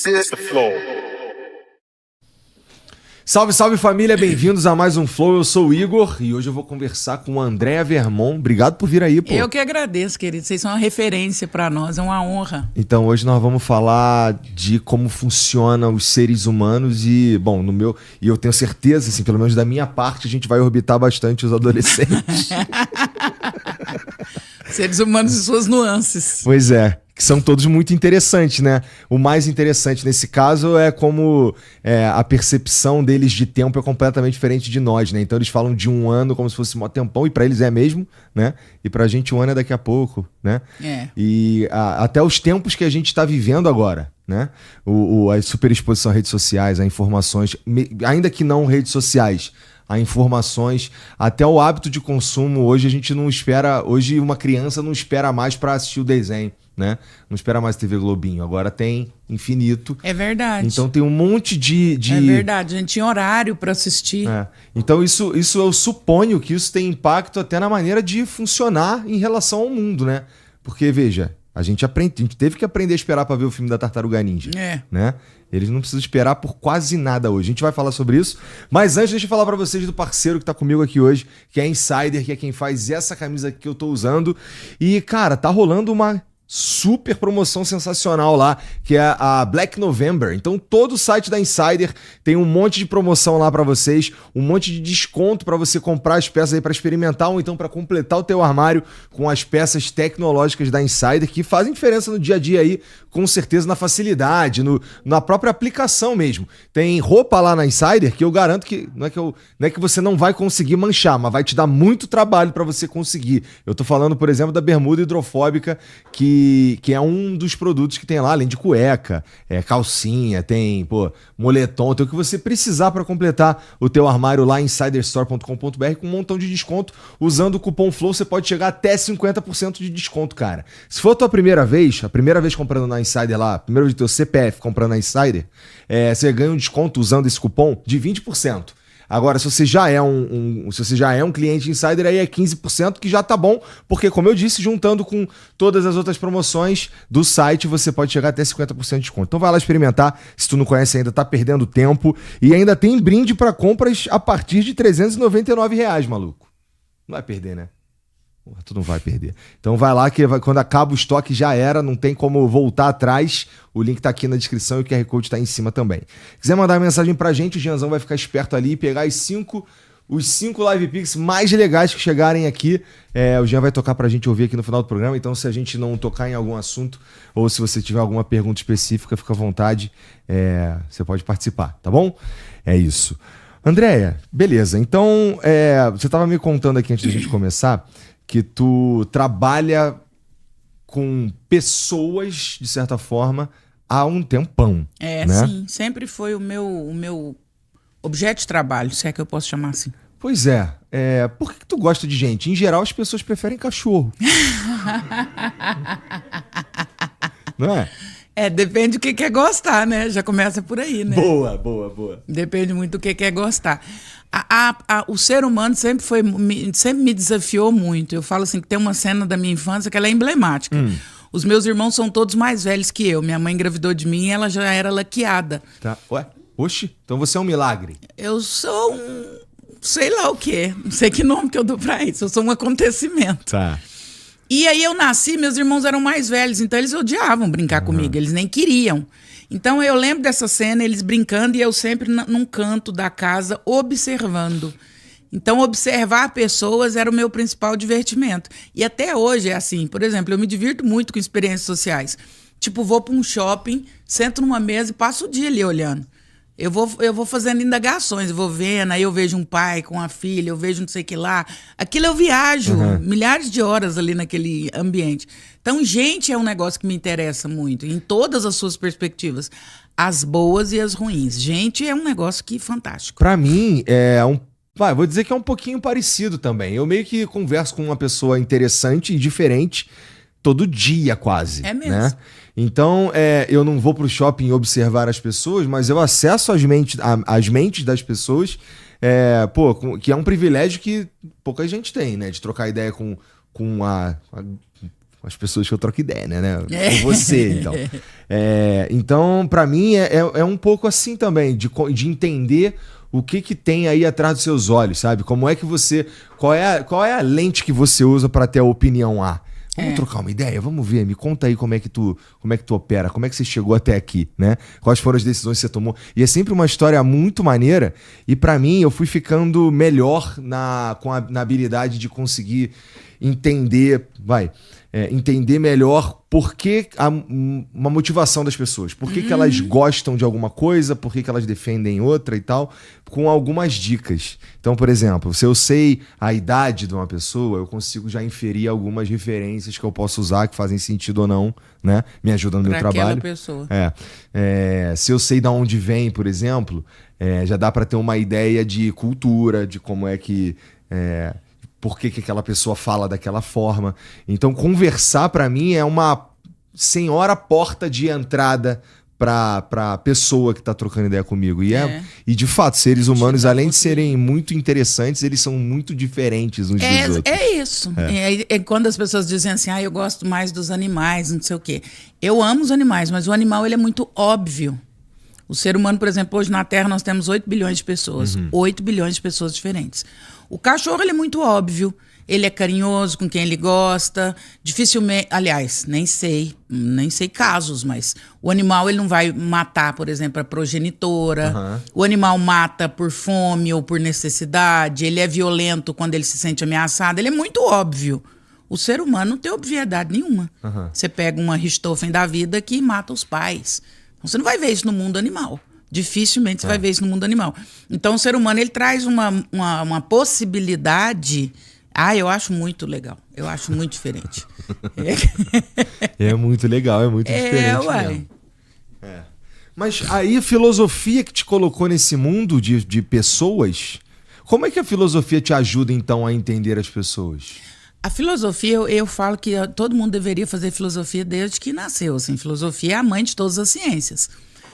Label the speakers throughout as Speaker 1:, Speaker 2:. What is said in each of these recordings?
Speaker 1: This is the Flow.
Speaker 2: Salve, salve família, bem-vindos a mais um Flow, eu sou o Igor e hoje eu vou conversar com a Andréa Vermont. Obrigado por vir aí, pô.
Speaker 3: Eu que agradeço, querido, vocês são uma referência pra nós, é uma honra.
Speaker 2: Então hoje nós vamos falar de como funcionam os seres humanos e, bom, e eu tenho certeza, assim, pelo menos da minha parte, a gente vai orbitar bastante os adolescentes.
Speaker 3: Seres humanos e suas nuances.
Speaker 2: Pois é. Que são todos muito interessantes, né? O mais interessante nesse caso é como a percepção deles de tempo é completamente diferente de nós, né? Então eles falam de um ano como se fosse um tempão, e pra eles é mesmo, né? E pra gente um ano é daqui a pouco, né?
Speaker 3: É.
Speaker 2: E até os tempos que a gente tá vivendo agora, né? A superexposição a redes sociais, a informações, ainda que não redes sociais, a informações, até o hábito de consumo. Hoje a gente não espera, hoje uma criança não espera mais pra assistir o desenho, né? Não espera mais TV Globinho, agora tem infinito.
Speaker 3: É verdade.
Speaker 2: Então tem um monte de...
Speaker 3: É verdade, a gente tinha horário para assistir.
Speaker 2: Então isso eu suponho que isso tem impacto até na maneira de funcionar em relação ao mundo, né? Porque, veja, a gente teve que aprender a esperar para ver o filme da Tartaruga Ninja, né? Eles não precisam esperar por quase nada hoje. A gente vai falar sobre isso. Mas antes, deixa eu falar para vocês do parceiro que tá comigo aqui hoje, que é a Insider, que é quem faz essa camisa que eu tô usando. E, cara, tá rolando uma super promoção sensacional lá, que é a Black November. Então todo o site da Insider tem um monte de promoção lá pra vocês, um monte de desconto pra você comprar as peças aí pra experimentar, ou então pra completar o teu armário com as peças tecnológicas da Insider, que fazem diferença no dia a dia aí, com certeza na facilidade, na própria aplicação mesmo. Tem roupa lá na Insider que eu garanto que não é que você não vai conseguir manchar, mas vai te dar muito trabalho pra você conseguir. Eu tô falando, por exemplo, da bermuda hidrofóbica, que é um dos produtos que tem lá, além de cueca, calcinha, tem, moletom, tem o que você precisar para completar o teu armário lá em insiderstore.com.br com um montão de desconto. Usando o cupom FLOW você pode chegar até 50% de desconto, cara. Se for a tua primeira vez comprando na Insider lá, primeiro de teu CPF comprando na Insider, você ganha um desconto usando esse cupom de 20%. Agora, se você já é um cliente Insider, aí é 15%, que já tá bom, porque, como eu disse, juntando com todas as outras promoções do site, você pode chegar até 50% de desconto. Então vai lá experimentar, se tu não conhece ainda, tá perdendo tempo. E ainda tem brinde para compras a partir de R$399, maluco. Não vai perder, né? Tu não vai perder. Então vai lá que quando acaba o estoque já era, não tem como voltar atrás. O link tá aqui na descrição e o QR Code tá aí em cima também. Quiser mandar mensagem pra gente, o Gianzão vai ficar esperto ali e pegar os 5 Live Pix mais legais que chegarem aqui. O Jean vai tocar pra gente ouvir aqui no final do programa. Então, se a gente não tocar em algum assunto, ou se você tiver alguma pergunta específica, fica à vontade. Você pode participar, tá bom? É isso. Andréia, beleza. Então, você tava me contando aqui antes da gente começar que tu trabalha com pessoas, de certa forma, há um tempão. Né?
Speaker 3: Sim. Sempre foi o meu objeto de trabalho, se é que eu posso chamar assim.
Speaker 2: Pois é. Por que tu gosta de gente? Em geral, as pessoas preferem cachorro. Não é?
Speaker 3: Depende do que quer gostar, né? Já começa por aí, né?
Speaker 2: Boa.
Speaker 3: Depende muito do que quer gostar. O ser humano sempre me desafiou muito. Eu falo assim que tem uma cena da minha infância que ela é emblemática. Os meus irmãos são todos mais velhos que eu. Minha mãe engravidou de mim e ela já era laqueada.
Speaker 2: Tá. Ué? Oxi, então você é um milagre.
Speaker 3: Eu sou sei lá o quê. Não sei que nome que eu dou pra isso. Eu sou um acontecimento.
Speaker 2: Tá.
Speaker 3: E aí eu nasci, meus irmãos eram mais velhos, então eles odiavam brincar comigo, eles nem queriam. Então eu lembro dessa cena, eles brincando e eu sempre num canto da casa observando. Então observar pessoas era o meu principal divertimento. E até hoje é assim, por exemplo, eu me divirto muito com experiências sociais. Tipo, vou para um shopping, sento numa mesa e passo o dia ali olhando. Eu vou fazendo indagações, eu vou vendo, aí eu vejo um pai com a filha, eu vejo não sei o que lá. Aquilo eu viajo milhares de horas ali naquele ambiente. Então, gente é um negócio que me interessa muito, em todas as suas perspectivas. As boas e as ruins. Gente é um negócio que fantástico.
Speaker 2: Pra mim, vou dizer que é um pouquinho parecido também. Eu meio que converso com uma pessoa interessante e diferente todo dia quase.
Speaker 3: É mesmo.
Speaker 2: Né? Então, eu não vou pro shopping observar as pessoas, mas eu acesso às mentes das pessoas, que é um privilégio que pouca gente tem, né? De trocar ideia com as pessoas que eu troco ideia, né? Com você, então. Então, pra mim, é um pouco assim também, de entender o que tem aí atrás dos seus olhos, sabe? Como é que você... Qual é a lente que você usa pra ter a opinião A? Vamos trocar uma ideia? Vamos ver, me conta aí como é que tu opera, como é que você chegou até aqui, né? Quais foram as decisões que você tomou? E é sempre uma história muito maneira, e pra mim eu fui ficando melhor na habilidade de conseguir entender melhor por que uma motivação das pessoas, por que elas gostam de alguma coisa, por que elas defendem outra e tal, com algumas dicas. Então, por exemplo, se eu sei a idade de uma pessoa, eu consigo já inferir algumas referências que eu posso usar, que fazem sentido ou não, né? Me ajudam no meu trabalho.
Speaker 3: Pessoa.
Speaker 2: Se eu sei de onde vem, por exemplo, já dá para ter uma ideia de cultura, de como é que... por que aquela pessoa fala daquela forma. Então, conversar, para mim, é uma senhora porta de entrada pra pessoa que tá trocando ideia comigo. E de fato, seres humanos, além de serem muito interessantes, eles são muito diferentes uns dos outros.
Speaker 3: É isso. Quando as pessoas dizem assim, eu gosto mais dos animais, não sei o quê. Eu amo os animais, mas o animal ele é muito óbvio. O ser humano, por exemplo, hoje na Terra nós temos 8 bilhões de pessoas. 8 bilhões de pessoas diferentes. O cachorro ele é muito óbvio. Ele é carinhoso com quem ele gosta. Dificilmente... Aliás, nem sei casos, mas o animal ele não vai matar, por exemplo, a progenitora. O animal mata por fome ou por necessidade. Ele é violento quando ele se sente ameaçado. Ele é muito óbvio. O ser humano não tem obviedade nenhuma. Você pega uma Richthofen da vida que mata os pais. Então, você não vai ver isso no mundo animal. Dificilmente você vai ver isso no mundo animal. Então, o ser humano ele traz uma possibilidade... eu acho muito legal. Eu acho muito diferente.
Speaker 2: É muito legal, é muito diferente mesmo. Mas aí a filosofia que te colocou nesse mundo de pessoas, como é que a filosofia te ajuda, então, a entender as pessoas?
Speaker 3: A filosofia, eu falo que todo mundo deveria fazer filosofia desde que nasceu. Assim, filosofia é a mãe de todas as ciências.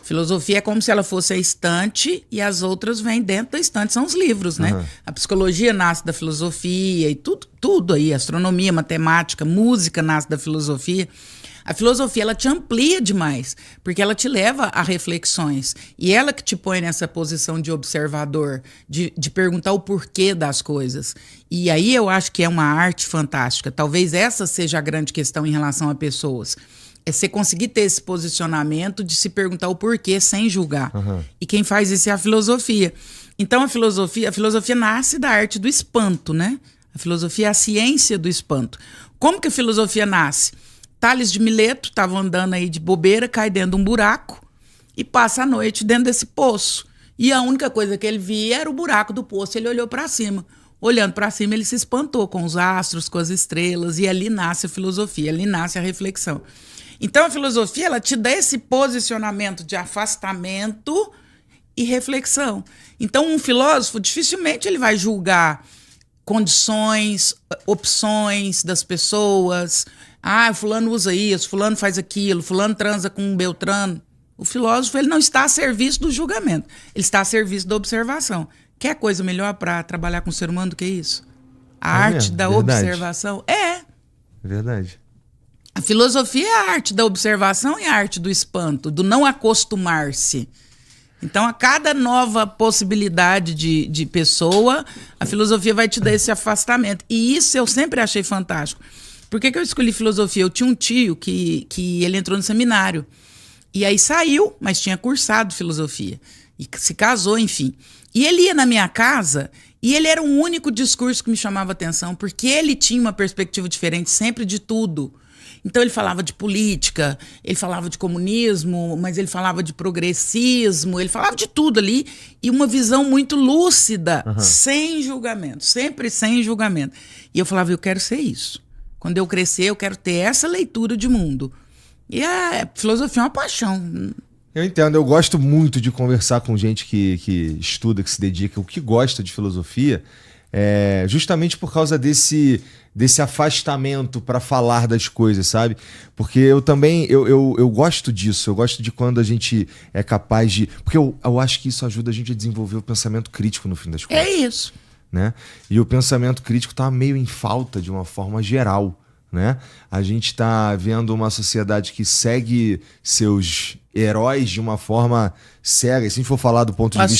Speaker 3: Filosofia é como se ela fosse a estante e as outras vêm dentro da estante, são os livros, né? A psicologia nasce da filosofia e tudo aí, astronomia, matemática, música nasce da filosofia. A filosofia, ela te amplia demais, porque ela te leva a reflexões. E ela que te põe nessa posição de observador, de perguntar o porquê das coisas. E aí eu acho que é uma arte fantástica. Talvez essa seja a grande questão em relação a pessoas. É você conseguir ter esse posicionamento de se perguntar o porquê sem julgar. E quem faz isso é a filosofia. Então a filosofia nasce da arte do espanto, né? A filosofia é a ciência do espanto. Como que a filosofia nasce? Tales de Mileto estava andando aí de bobeira, cai dentro de um buraco e passa a noite dentro desse poço. E a única coisa que ele via era o buraco do poço. Ele olhou para cima. Olhando para cima, ele se espantou com os astros, com as estrelas. E ali nasce a filosofia, ali nasce a reflexão. Então, a filosofia, ela te dá esse posicionamento de afastamento e reflexão. Então, um filósofo, dificilmente ele vai julgar condições, opções das pessoas. Fulano usa isso, fulano faz aquilo, fulano transa com um beltrano. O filósofo, ele não está a serviço do julgamento. Ele está a serviço da observação. Quer coisa melhor para trabalhar com o ser humano do que isso? A arte da observação? É
Speaker 2: verdade.
Speaker 3: A filosofia é a arte da observação e a arte do espanto, do não acostumar-se. Então, a cada nova possibilidade de pessoa, a filosofia vai te dar esse afastamento. E isso eu sempre achei fantástico. Por que eu escolhi filosofia? Eu tinha um tio que ele entrou no seminário. E aí saiu, mas tinha cursado filosofia. E se casou, enfim. E ele ia na minha casa e ele era o único discurso que me chamava atenção, porque ele tinha uma perspectiva diferente sempre de tudo. Então ele falava de política, ele falava de comunismo, mas ele falava de progressismo, ele falava de tudo ali, e uma visão muito lúcida, sem julgamento, sempre sem julgamento. E eu falava, eu quero ser isso. Quando eu crescer, eu quero ter essa leitura de mundo. E a filosofia é uma paixão.
Speaker 2: Eu entendo, eu gosto muito de conversar com gente que estuda, que se dedica, o que gosta de filosofia, justamente por causa desse afastamento para falar das coisas, sabe? Porque eu também, eu gosto disso, eu gosto de quando a gente é capaz de... Porque eu acho que isso ajuda a gente a desenvolver o pensamento crítico no fim das contas.
Speaker 3: É isso.
Speaker 2: Né? E o pensamento crítico tá meio em falta de uma forma geral, né? A gente está vendo uma sociedade que segue seus heróis de uma forma cega. Se a gente for falar do ponto de vista